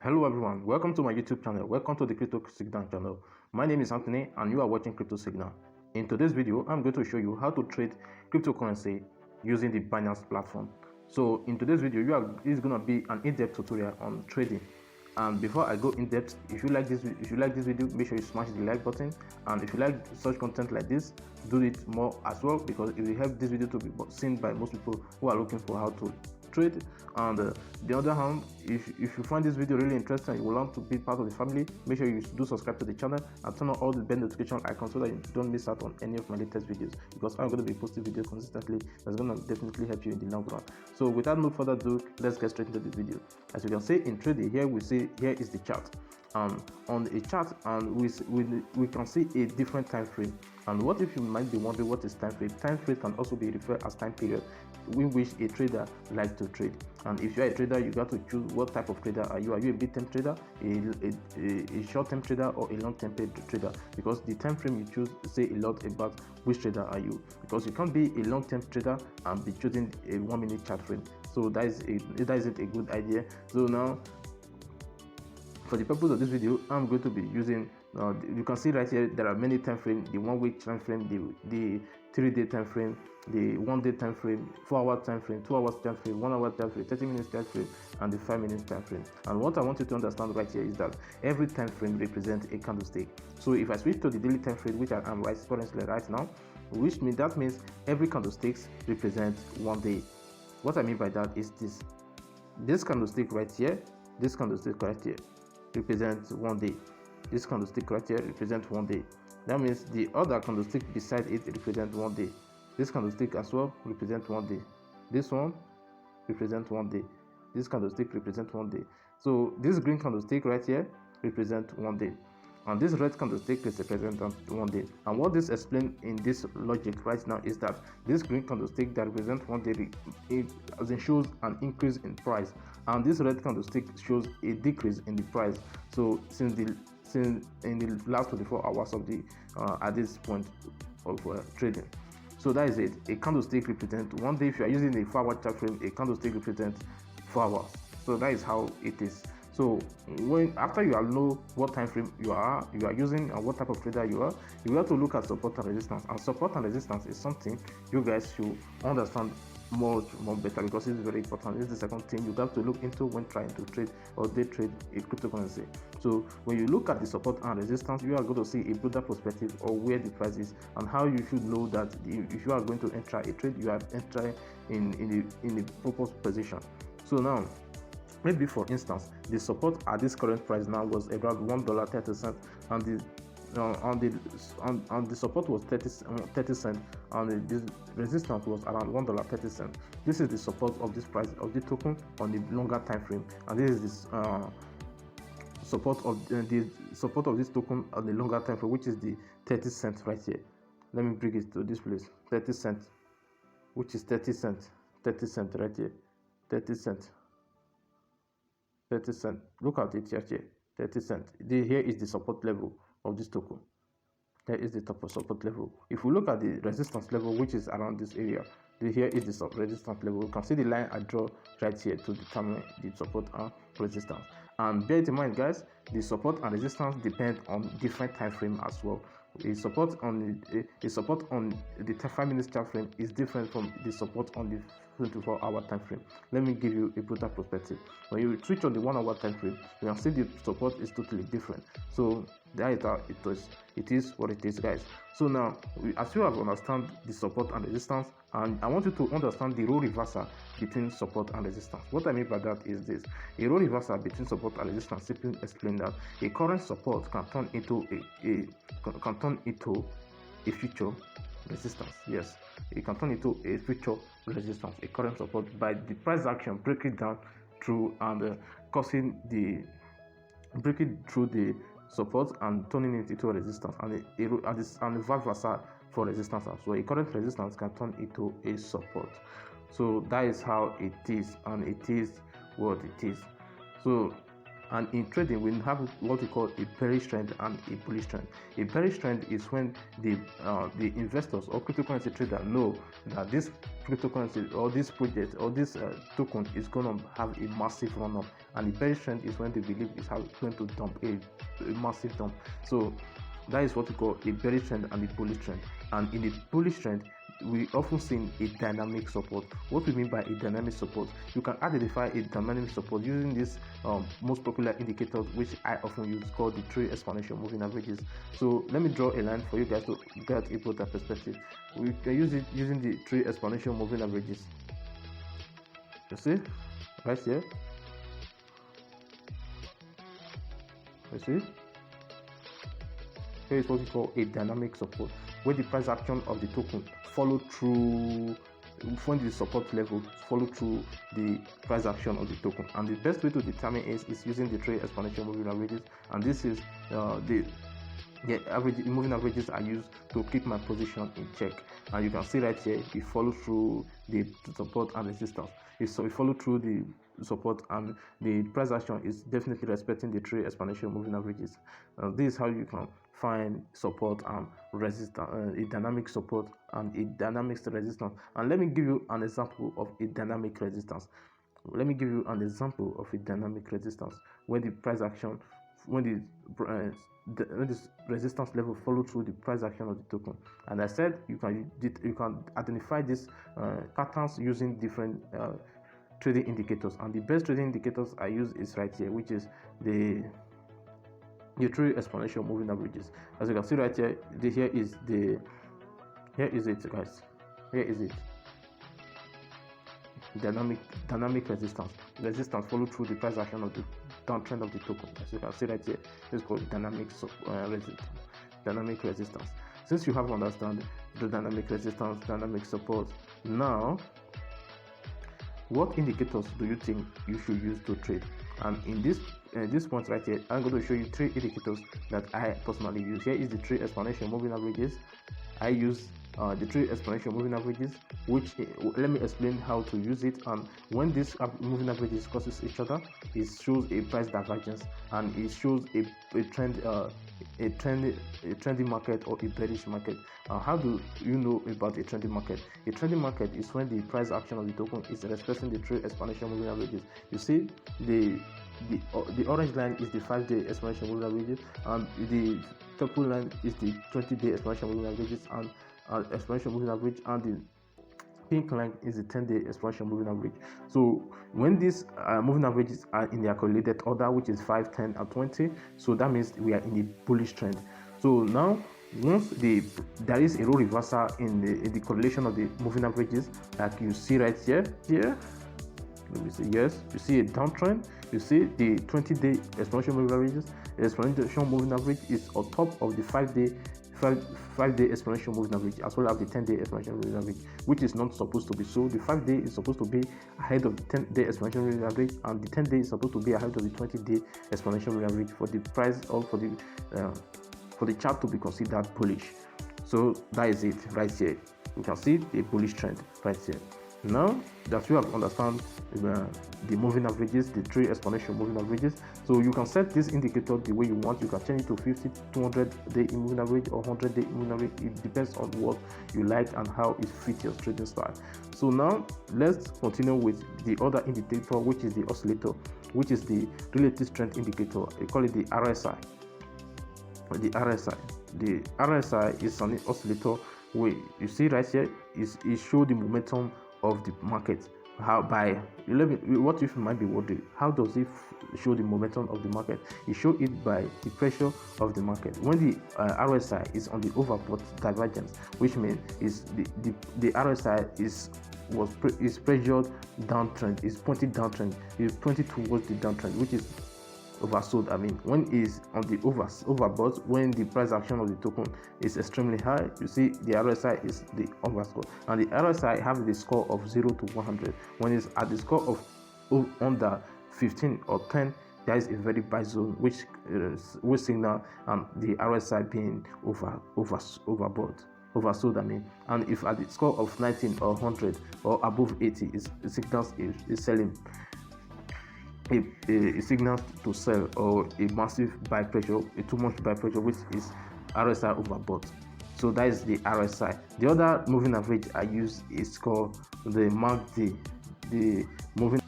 Hello everyone, welcome to my YouTube channel. Welcome to the Crypto Signal channel. My name is Anthony and you are watching Crypto Signal. In today's video, I'm going to show you how to trade cryptocurrency using the Binance platform. So in today's video, it's going to be an in-depth tutorial on trading. And before I go in depth, if you like this video, make sure you smash the like button. And if you like such content like this, do it more as well, because it will help this video to be seen by most people who are looking for how to trade. And the other hand, if you find this video really interesting and you want to be part of the family, make sure you do subscribe to the channel and turn on all the bell notification icons so that you don't miss out on any of my latest videos, because I'm going to be posting videos consistently. That's going to definitely help you in the long run. So without no further ado, let's get straight into the video. As you can see in trading, here is the chart. On a chart, and we can see a different time frame. And what if you might be wondering what is time frame? Time frame can also be referred as time period in which a trader likes to trade. And if you are a trader, you got to choose what type of trader are you. Are you a big term trader, a short term trader, or a long term trader? Because the time frame you choose say a lot about which trader are you. Because you can't be a long term trader and be choosing a 1 minute chart frame. So that isn't a good idea. So now, for the purpose of this video, I'm going to be using you can see right here there are many time frames: the 1 week time frame, the 3-day time frame, the 1-day time frame, 4-hour time frame, 2 hours time frame, 1 hour time frame, 30 minutes time frame, and the 5 minutes time frame. And what I want you to understand right here is that every time frame represents a candlestick. So if I switch to the daily time frame, which I am currently right now, that means every candlestick represents 1 day. What I mean by that is this candlestick right here, this candlestick right here represents 1 day. This candlestick right here represents 1 day. That means the other candlestick beside it represents 1 day. This candlestick as well represents 1 day. This one represents 1 day. This candlestick represents 1 day. So this green candlestick right here represents 1 day, and this red candlestick represents 1 day. And what this explains in this logic right now is that this green candlestick that represents 1 day, it shows an increase in price, and this red candlestick shows a decrease in the price. So since in the last 24 hours of the at this point of trading. So that is it. A candlestick represents 1 day. If you are using a 4-hour chart frame, a candlestick represents 4 hours. So that is how it is. So after you know what time frame you are using and what type of trader you are, you have to look at support and resistance. And support and resistance is something you guys should understand more better, because it's very important. It's the second thing you have to look into when trying to trade or day trade a cryptocurrency. So when you look at the support and resistance, you are going to see a broader perspective of where the price is and how you should know that if you are going to enter a trade, you are entering in the proper position. So now, maybe for instance, the support at this current price now was around $1.30, and the support was 30 cents, and the resistance was around $1.30. This is the support of this price of the token on the longer time frame, and this is the support of this token on the longer time frame, which is the 30 cents right here. Let me bring it to this place. 30 cents, which is 30 cents right here. 30 cents. 30 cents. Look at it here. 30 cents. Here is the support level of this token. Here is the top of support level. If we look at the resistance level, which is around this area, here is the resistance level. You can see the line I draw right here to determine the support and resistance. And bear in mind, guys, the support and resistance depend on different time frame as well. A support on the 5 minutes chart frame is different from the support on the 24-hour time frame. Let me give you a broader perspective. When you switch on the 1 hour time frame, you can see the support is totally different. So that is how it is what it is, guys. So now, as you have understand the support and resistance, and I want you to understand the role reversal between support and resistance. What I mean by that is this: a role reversal between support and resistance simply explain that a current support can turn into a future resistance. Yes, it can turn into a future resistance, a current support, by the price action breaking down through and breaking through the support and turning it into a resistance, and vice versa for resistance as well. A current resistance can turn into a support. So that is how it is, and it is what it is. So And in trading, we have what we call a bearish trend and a bullish trend. A bearish trend is when the investors or cryptocurrency trader know that this cryptocurrency or this project or this token is going to have a massive run up, and the bearish trend is when they believe it's going to dump a massive dump. So that is what we call a bearish trend and a bullish trend. And in the bullish trend, we often see a dynamic support. What we mean by a dynamic support, you can identify a dynamic support using this most popular indicator which I often use, called the 3 exponential moving averages. So let me draw a line for you guys to get a broader perspective. We can use it using the 3 exponential moving averages. You see right here, you see here is what we call a dynamic support, where the price action of the token follow through when the support level follow through the price action of the token. And the best way to determine is using the 3 exponential moving averages, and this is the moving averages I use to keep my position in check. And you can see right here, it follows through the support and resistance. So it follow through the support, and the price action is definitely respecting the 3 exponential moving averages. This is how you can find support and resistance, a dynamic support and a dynamic resistance. And let me give you an example of a dynamic resistance. Let me give you an example of a dynamic resistance where the price action, when this resistance level follow through the price action of the token. And I said you can identify these patterns using different trading indicators, and the best trading indicators I use is right here, which is the 3 exponential moving averages. As you can see right here, here is it, guys. Here is it. Dynamic resistance follow through the price action of the downtrend of the token. As you can see right here, it's called dynamic resistance. Since you have understood the dynamic resistance, dynamic support, now what indicators do you think you should use to trade? And in this point right here, I'm going to show you 3 indicators that I personally use. Here is the 3 exponential moving averages. I use the 3 exponential moving averages, which let me explain how to use it. And when these moving averages crosses each other, it shows a price divergence, and it shows a trend, a trendy market or a bearish market. How do you know about a trendy market? A trendy market is when the price action of the token is respecting the 3 exponential moving averages. You see, the orange line is the 5-day exponential moving averages, and the purple line is the 20-day exponential moving averages and exponential moving average, and the pink line is the 10-day exponential moving average. So when these moving averages are in their correlated order, which is 5, 10, and 20, so that means we are in a bullish trend. So now, once there is a role reversal in the correlation of the moving averages, like you see right here, let me see, yes, you see a downtrend. You see the 20-day exponential moving averages. The exponential moving average is on top of the 5-day exponential moving average, as well as the 10-day exponential moving average, which is not supposed to be so. The 5-day is supposed to be ahead of the 10-day exponential moving average, and the 10-day is supposed to be ahead of the 20-day exponential moving average for the price or for the chart to be considered bullish. So that is it right here. You can see the bullish trend right here. Now that you have understand the moving averages, the 3 exponential moving averages, so you can set this indicator the way you want. You can change it to 50, 200-day moving average or 100-day moving average. It depends on what you like and how it fits your trading style. So now let's continue with the other indicator, which is the oscillator, which is the relative strength indicator. I call it the RSI. The RSI is an oscillator where you see right here it shows the momentum of the market. What if you might be wondering, how does it show the momentum of the market? It shows it by the pressure of the market. When the RSI is on the overbought divergence, which means is the RSI is pressured downtrend, is pointed downtrend, is pointed towards the downtrend, which is oversold. I mean, when is on the overbought, when the price action of the token is extremely high, you see the RSI is the overscore, and the RSI have the score of 0 to 100. When it's at the score of under 15 or 10, there is a very buy zone, which signal the RSI being oversold. I mean, and if at the score of 19 or 100 or above 80, it signals is selling. a signal to sell, or a massive buy pressure, a too much buy pressure, which is RSI overbought. So that is the RSI. The other moving average I use is called the MACD. The moving